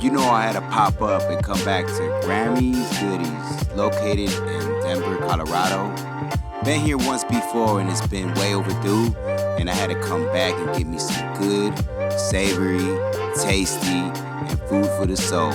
You know I had to pop up and come back to Grammy's Goodies, located in Denver, Colorado. Been here once before and it's been way overdue, and I had to come back and get me some good, savory, tasty, and food for the soul.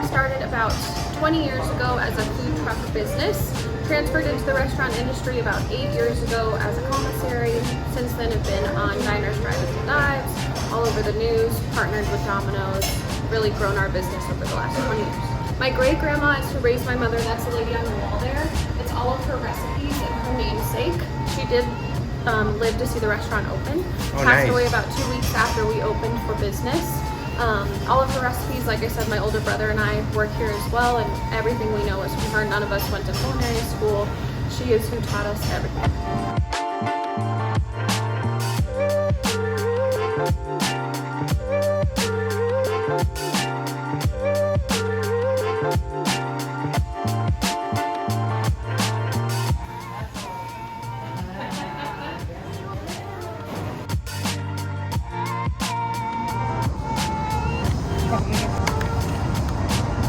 Started about 20 years ago as a food truck business, transferred into the restaurant industry about 8 years ago as a commissary. Since then have been on Diners, Drive-Ins, and Dives, all over the news, partnered with Domino's, really grown our business over the last 20 years. My great-grandma is who raised my mother. That's the lady on the wall there. It's all of her recipes and her namesake. She did live to see the restaurant open. Passed away about 2 weeks after we opened for business. All of her recipes, like I said, my older brother and I work here as well, and everything we know is from her. None of us went to culinary school. She is who taught us everything.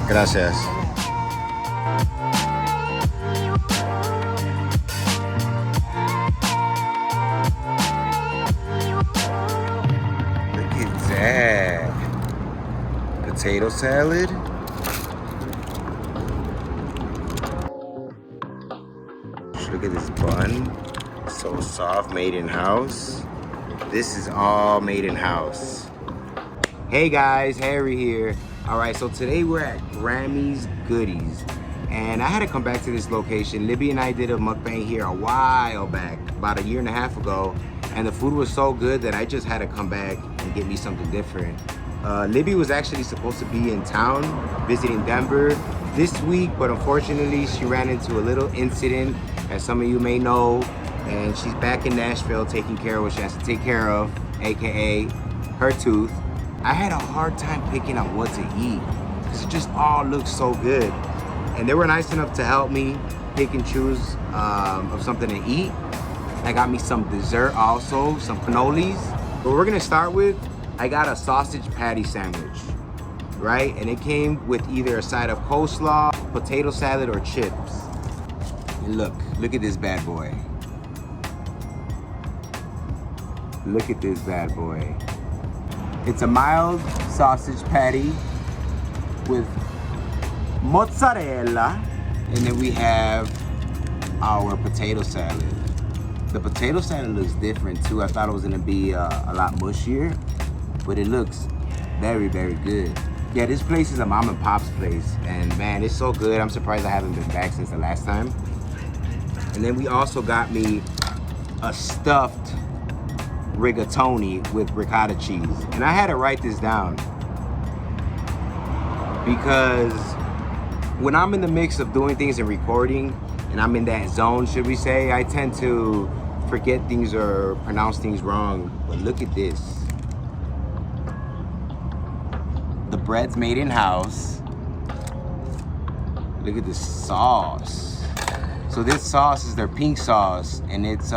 Gracias. Look at that. Potato salad. Look at this bun. So soft, made in house. This is all made in house. Hey guys, Harry here. All right, so today we're at Grammy's Goodies, and I had to come back to this location. Libby and I did a mukbang here a while back, about 1.5 years ago, and the food was so good that I just had to come back and get me something different. Libby was actually supposed to be in town visiting Denver this week, but unfortunately she ran into a little incident, as some of you may know, and she's back in Nashville taking care of what she has to take care of, aka her tooth. I had a hard time picking out what to eat because it just all looked so good. And they were nice enough to help me pick and choose of something to eat. I got me some dessert also, some cannolis. What we're gonna start with, I got a sausage patty sandwich, right? And it came with either a side of coleslaw, potato salad, or chips. And look at this bad boy. Look at this bad boy. It's a mild sausage patty with mozzarella. And then we have our potato salad. The potato salad looks different too. I thought it was gonna be a lot mushier, but it looks very, very good. Yeah, this place is a mom and pop's place, and man, it's so good. I'm surprised I haven't been back since the last time. And then we also got me a stuffed rigatoni with ricotta cheese. And I had to write this down because when I'm in the mix of doing things and recording, and I'm in that zone, should we say, I tend to forget things or pronounce things wrong. But look at this. The bread's made in house. Look at the sauce. So this sauce is their pink sauce, and it's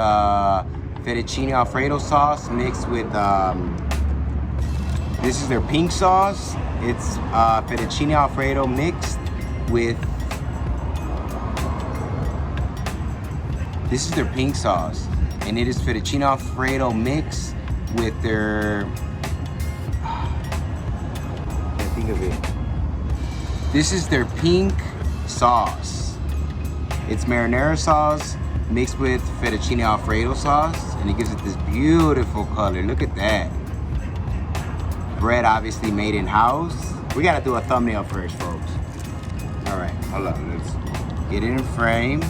fettuccine Alfredo sauce mixed with, this is their pink sauce. It's fettuccine Alfredo mixed with, this is their pink sauce. And it is fettuccine Alfredo mixed with their, I can't think of it. This is their pink sauce. It's marinara sauce mixed with fettuccine Alfredo sauce, and it gives it this beautiful color. Look at that. Bread obviously made in house. We gotta do a thumbnail first, folks. All right, hold on, let's get it in frame.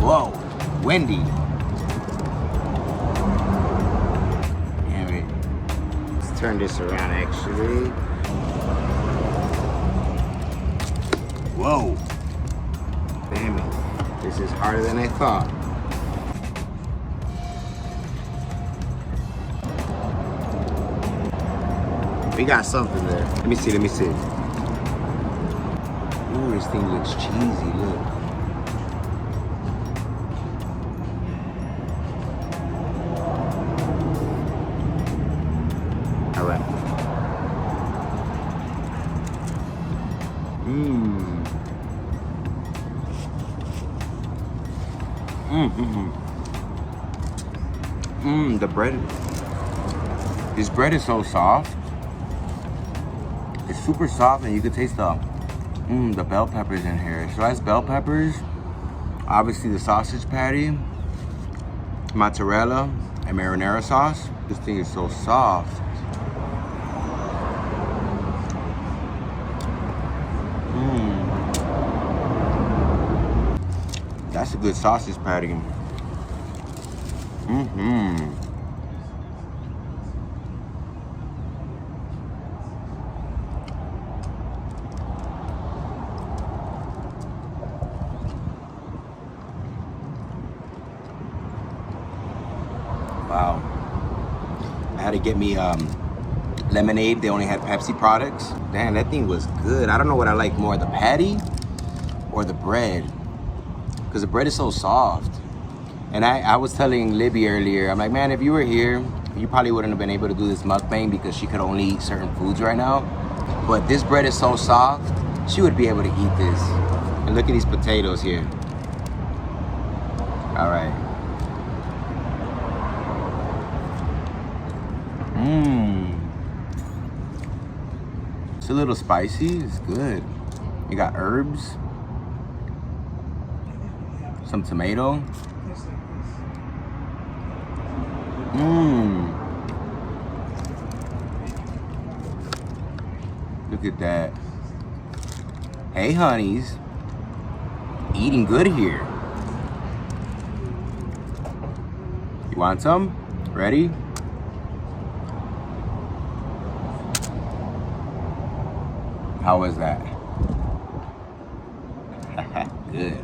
Whoa, windy. turn this around actually. Whoa. Damn it. This is harder than I thought. We got something there. Let me see, let me see. Ooh, this thing looks cheesy, look. All right. The bread. This bread is so soft. It's super soft, and you can taste the bell peppers in here. Sliced bell peppers, obviously the sausage patty, mozzarella, and marinara sauce. This thing is so soft. That's a good sausage patty. Wow. I had to get me lemonade. They only had Pepsi products. Damn, that thing was good. I don't know what I like more, the patty or the bread. Because the bread is so soft. And I was telling Libby earlier, I'm like, man, if you were here, you probably wouldn't have been able to do this mukbang because she could only eat certain foods right now. But this bread is so soft, she would be able to eat this. And look at these potatoes here. All right. It's a little spicy, it's good. You got herbs, some tomato. Look at that. Hey, honeys. Eating good here. You want some? Ready? How was that? Good.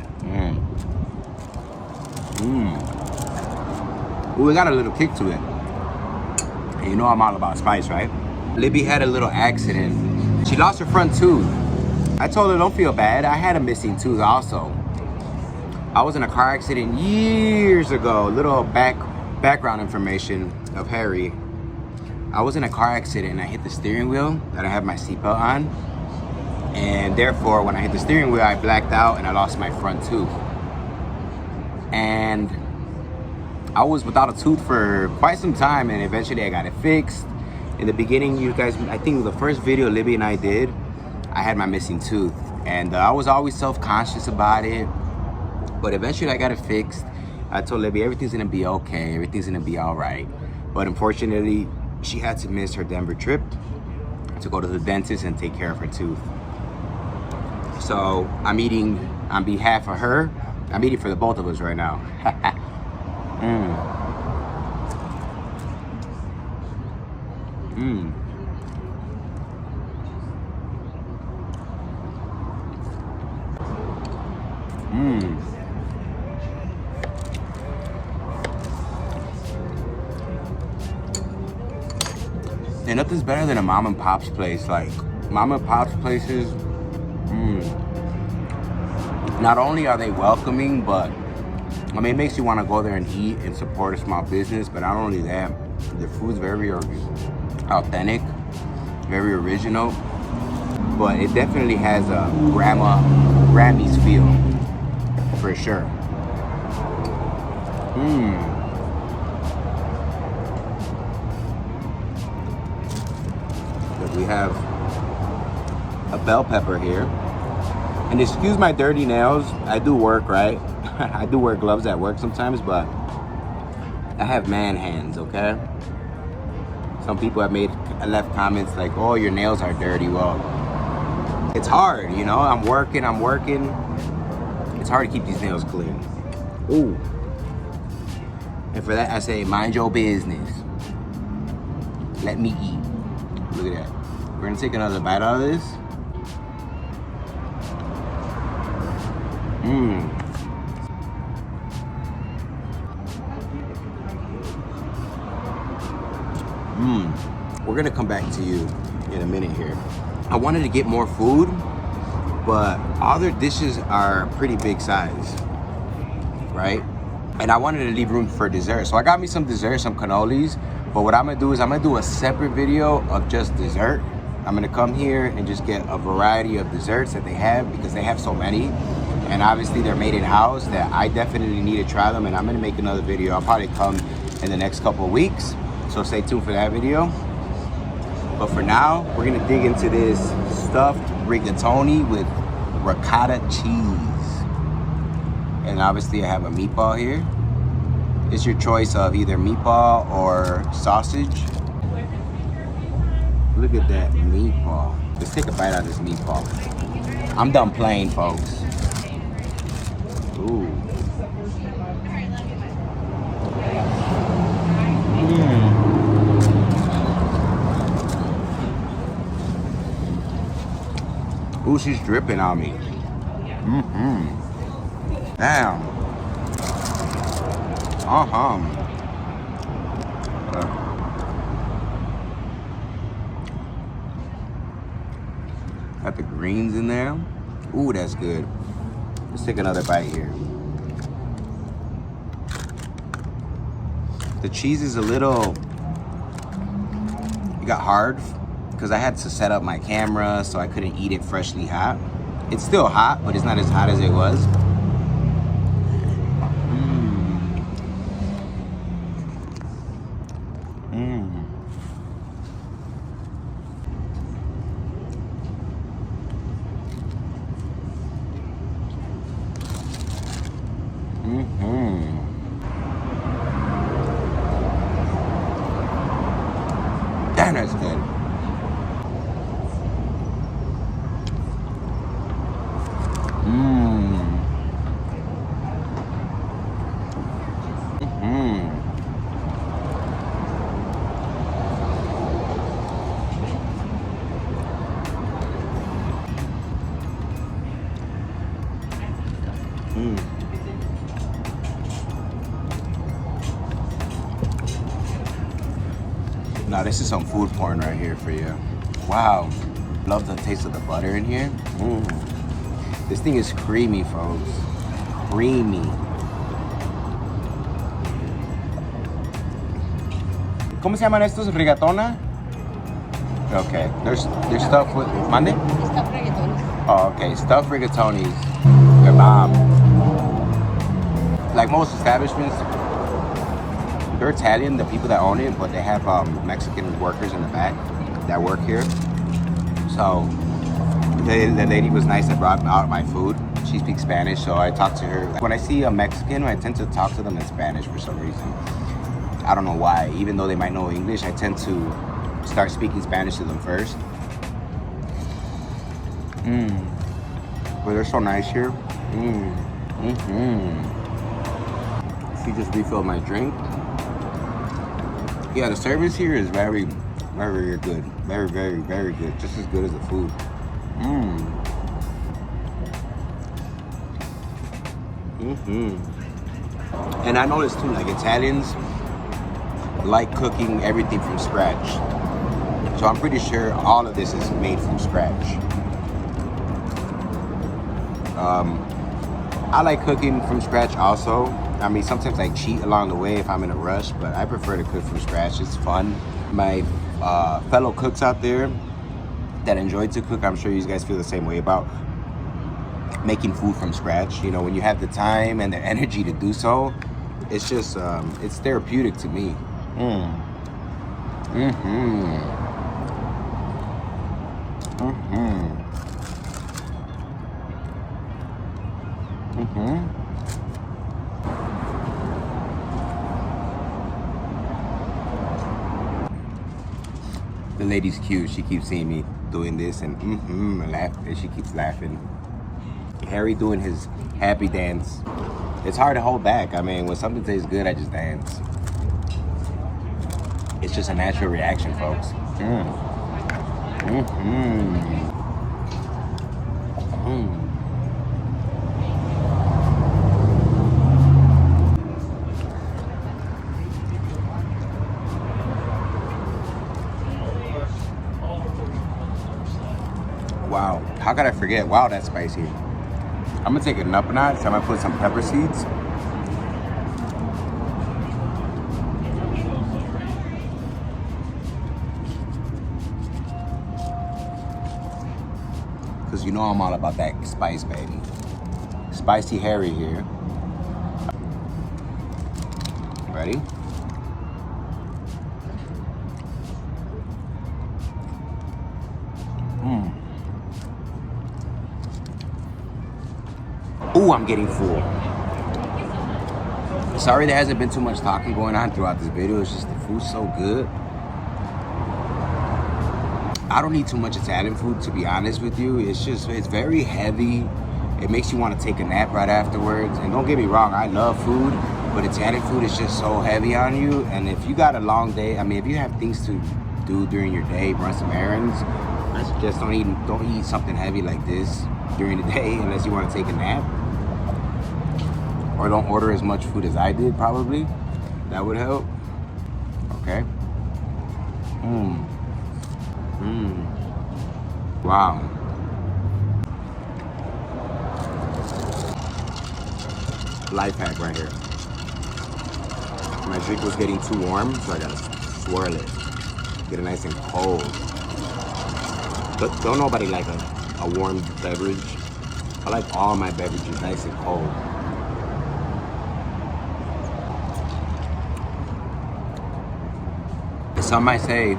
Ooh, we got a little kick to it. And you know I'm all about spice, right? Libby had a little accident. She lost her front tooth. I told her, don't feel bad. I had a missing tooth also. I was in a car accident years ago. Little background information of Harry. I was in a car accident and I hit the steering wheel that I have my seatbelt on. And therefore, when I hit the steering wheel, I blacked out and I lost my front tooth. And I was without a tooth for quite some time, and eventually I got it fixed. In the beginning, you guys, I think the first video Libby and I did, I had my missing tooth. And I was always self-conscious about it. But eventually I got it fixed. I told Libby everything's gonna be okay, everything's gonna be all right. But unfortunately, she had to miss her Denver trip to go to the dentist and take care of her tooth. So I'm eating on behalf of her. I'm eating for the both of us right now. And nothing's better than a mom and pop's place. Like mom and pop's places, not only are they welcoming, but I mean, it makes you want to go there and eat and support a small business. But not only that, the food's very authentic, very original. But it definitely has a Grammy's feel, for sure. Look, we have a bell pepper here. And excuse my dirty nails. I do work, right? I do wear gloves at work sometimes, but I have man hands, okay? Some people have left comments like, oh, your nails are dirty. Well, it's hard, you know? I'm working. It's hard to keep these nails clean. Ooh. And for that, I say, mind your business. Let me eat. Look at that. We're gonna take another bite out of this. We're gonna come back to you in a minute here. I wanted to get more food, but all their dishes are pretty big size, right? And I wanted to leave room for dessert. So I got me some dessert, some cannolis, but what I'm gonna do is I'm gonna do a separate video of just dessert. I'm gonna come here and just get a variety of desserts that they have because they have so many. And obviously they're made in house that I definitely need to try them, and I'm gonna make another video. I'll probably come in the next couple of weeks. So stay tuned for that video. But for now, we're gonna dig into this stuffed rigatoni with ricotta cheese. And obviously I have a meatball here. It's your choice of either meatball or sausage. Look at that meatball. Let's take a bite out of this meatball. I'm done playing, folks. Ooh. Ooh, she's dripping on me. Damn. Got the greens in there. Ooh, that's good. Let's take another bite here. The cheese is a little, it got hard because I had to set up my camera so I couldn't eat it freshly hot. It's still hot, but it's not as hot as it was. Damn, that's good. Now this is some food porn right here for you. Wow, love the taste of the butter in here. This thing is creamy, folks. Creamy. ¿Cómo se llaman estos? Rigatona? Okay, there's stuff with Monday? Stuffed rigatoni. Oh, okay, stuffed rigatonis. They're bomb. Like most establishments, they're Italian, the people that own it, but they have Mexican workers in the back that work here. So the lady was nice that brought out my food. She speaks Spanish, so I talked to her. When I see a Mexican, I tend to talk to them in Spanish for some reason. I don't know why. Even though they might know English, I tend to start speaking Spanish to them first. But they're so nice here. She just refilled my drink. Yeah, the service here is very, very good. Very, very, very good. Just as good as the food. And I noticed too, like Italians like cooking everything from scratch. So I'm pretty sure all of this is made from scratch. I like cooking from scratch also. I mean, sometimes I cheat along the way if I'm in a rush, but I prefer to cook from scratch. It's fun. My fellow cooks out there that enjoy to cook, I'm sure you guys feel the same way about making food from scratch. You know, when you have the time and the energy to do so, it's just, it's therapeutic to me. The lady's cute. She keeps seeing me doing this and and she keeps laughing. Harry doing his happy dance. It's hard to hold back. I mean, when something tastes good, I just dance. It's just a natural reaction, folks. Wow, how could I forget? Wow, that's spicy. I'm gonna take it up a notch. I'm gonna put some pepper seeds. Cause you know I'm all about that spice, baby. Spicy Harry here. Ready? Ooh, I'm getting full. Sorry there hasn't been too much talking going on throughout this video. It's just the food's so good. I don't need too much Italian food, to be honest with you. It's very heavy. It makes you want to take a nap right afterwards. And don't get me wrong, I love food, but Italian food is just so heavy on you. And if you got a long day, I mean, if you have things to do during your day, run some errands, I suggest don't eat something heavy like this during the day unless you want to take a nap. Or don't order as much food as I did, probably. That would help. Okay. Wow. Life hack right here. My drink was getting too warm, so I gotta swirl it. Get it nice and cold. But don't nobody like a warm beverage. I like all my beverages nice and cold. Some might say,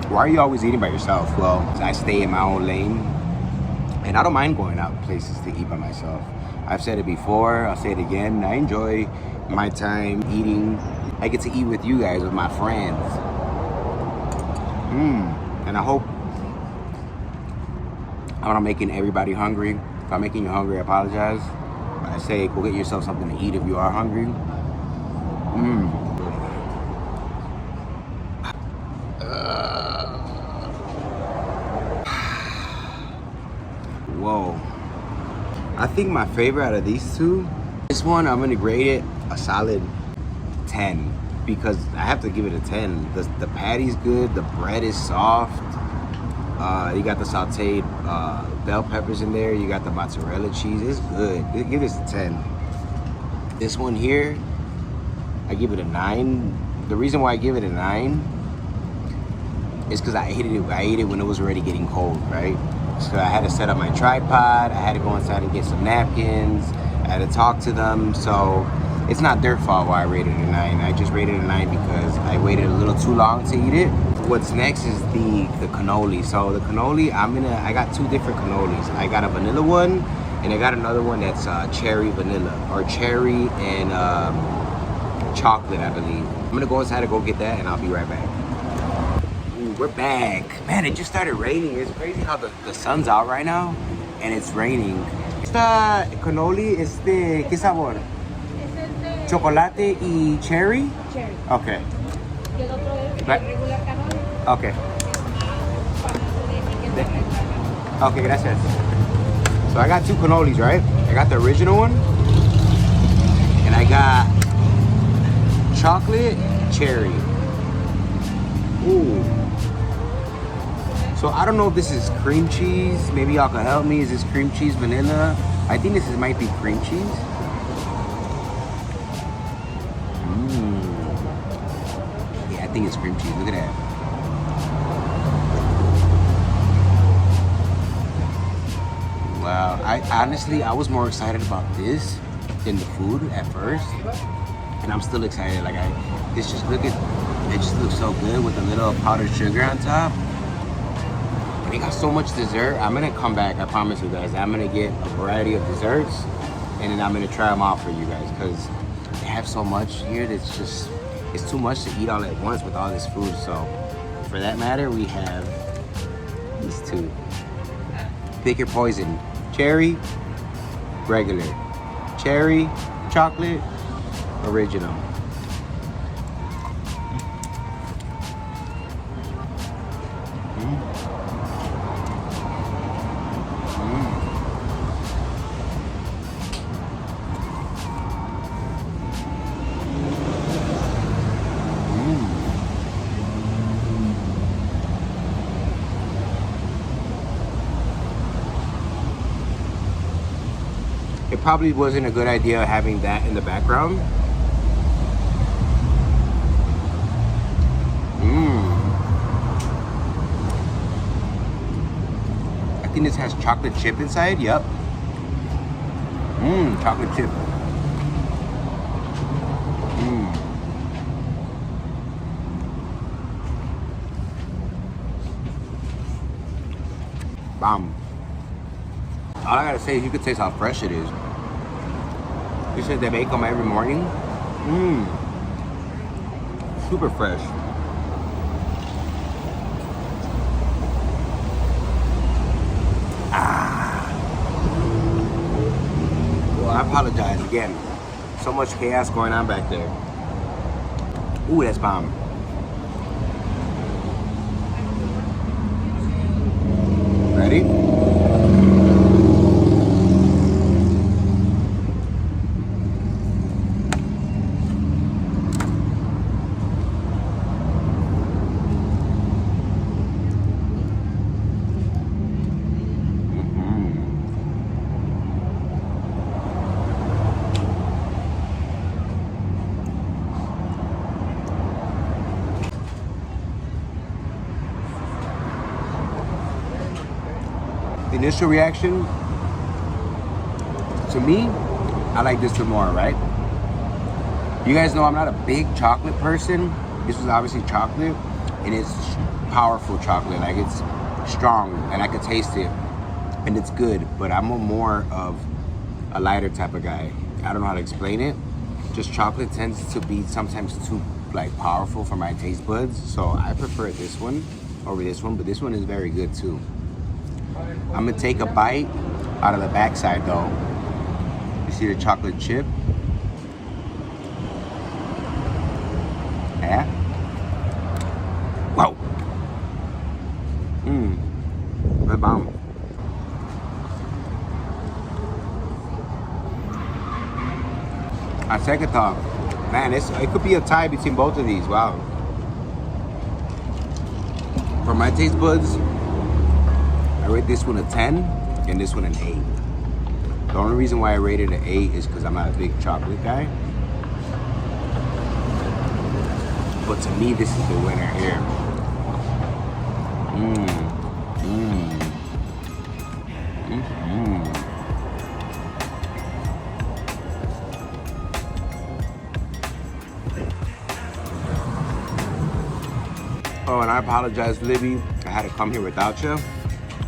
why are you always eating by yourself? Well, I stay in my own lane, and I don't mind going out places to eat by myself. I've said it before, I'll say it again. I enjoy my time eating. I get to eat with you guys, with my friends. And I hope I'm not making everybody hungry. If I'm making you hungry, I apologize. I say, go get yourself something to eat if you are hungry. Whoa. I think my favorite out of these two, this one I'm gonna grade it a solid 10 because I have to give it a 10. The patty's good, the bread is soft. You got the sauteed bell peppers in there, you got the mozzarella cheese, it's good. Give this a 10. This one here, I give it a 9. The reason why I give it a 9 is because I ate it when it was already getting cold, right? So I had to set up my tripod, I had to go inside and get some napkins, I had to talk to them, so it's not their fault why I rated it a 9. I just rated it a 9 because I waited a little too long to eat it. What's next is the cannoli. So the cannoli, I got two different cannolis. I got a vanilla one, and I got another one that's cherry vanilla, or cherry and chocolate, I believe. I'm gonna go inside and go get that, and I'll be right back. We're back. Man, it just started raining. It's crazy how the sun's out right now and it's raining. Esta cannoli, ¿qué sabor? Chocolate y cherry? Cherry. Okay. Y el otro es regular cannoli. Okay. Okay, gracias. So I got two cannolis, right? I got the original one and I got chocolate cherry. Ooh. So I don't know if this is cream cheese. Maybe y'all can help me. Is this cream cheese vanilla? I think this might be cream cheese. Yeah, I think it's cream cheese. Look at that. Wow. I was more excited about this than the food at first, and I'm still excited. It just looks so good with a little powdered sugar on top. They got so much dessert. I'm gonna come back, I promise you guys. I'm gonna get a variety of desserts and then I'm gonna try them out for you guys because they have so much here that's it's too much to eat all at once with all this food. So for that matter, we have these two. Pick your poison. Cherry, regular. Cherry, chocolate, original. probably wasn't a good idea having that in the background. I think this has chocolate chip inside. Yep. Chocolate chip. Bomb. All I gotta say is you could taste how fresh it is. You said they make them every morning? Super fresh. Well, I apologize again. So much chaos going on back there. Ooh, that's bomb. Ready? The initial reaction, to me, I like this one more, right? You guys know I'm not a big chocolate person. This was obviously chocolate, and it's powerful chocolate. Like, it's strong, and I could taste it, and it's good, but I'm a more of a lighter type of guy. I don't know how to explain it. Just chocolate tends to be sometimes too, like, powerful for my taste buds, so I prefer this one over this one, but this one is very good too. I'm gonna take a bite out of the backside though. You see the chocolate chip? Yeah? Whoa! Good bomb. On second thought, man, it could be a tie between both of these. Wow. For my taste buds, I rate this one a 10 and this one an 8. The only reason why I rated an 8 is because I'm not a big chocolate guy. But to me, this is the winner here. Oh, and I apologize, Libby. I had to come here without you.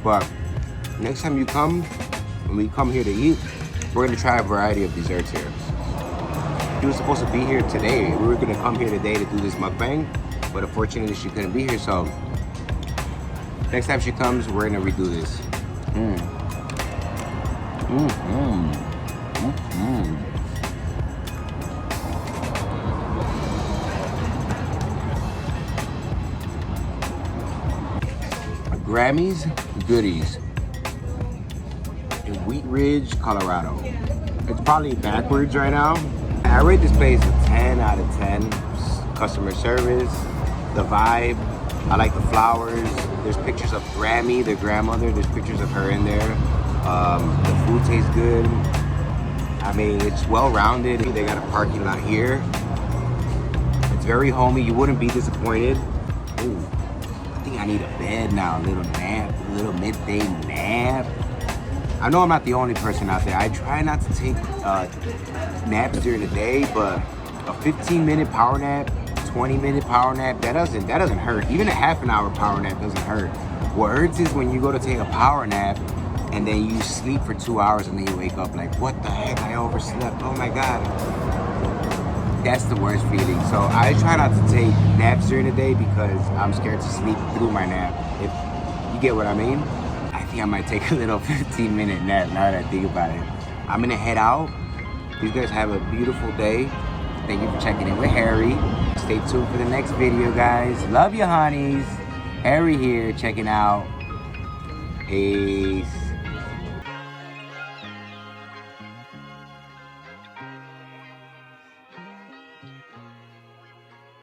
But next time you come, when we come here to eat, we're gonna try a variety of desserts here. She was supposed to be here today. We were gonna come here today to do this mukbang, but unfortunately she couldn't be here, so next time she comes, we're gonna redo this. Grammy's Goodies in Wheat Ridge, Colorado. It's probably backwards right now. I rate this place a 10 out of 10. Customer service, the vibe, I like the flowers. There's pictures of Grammy, their grandmother. There's pictures of her in there. The food tastes good. I mean, it's well-rounded. They got a parking lot here. It's very homey. You wouldn't be disappointed. Ooh. I think I need a bed now, a little nap, a little midday nap. I know I'm not the only person out there. I try not to take naps during the day, but a 15-minute power nap, 20-minute power nap, that doesn't hurt. Even a half an hour power nap doesn't hurt. What hurts is when you go to take a power nap and then you sleep for 2 hours and then you wake up like, what the heck, I overslept, oh my God. That's the worst feeling. So I try not to take naps during the day because I'm scared to sleep through my nap. If you get what I mean? I think I might take a little 15-minute nap now that I think about it. I'm gonna head out. You guys have a beautiful day. Thank you for checking in with Harry. Stay tuned for the next video, guys. Love you, honeys. Harry here, checking out. Peace.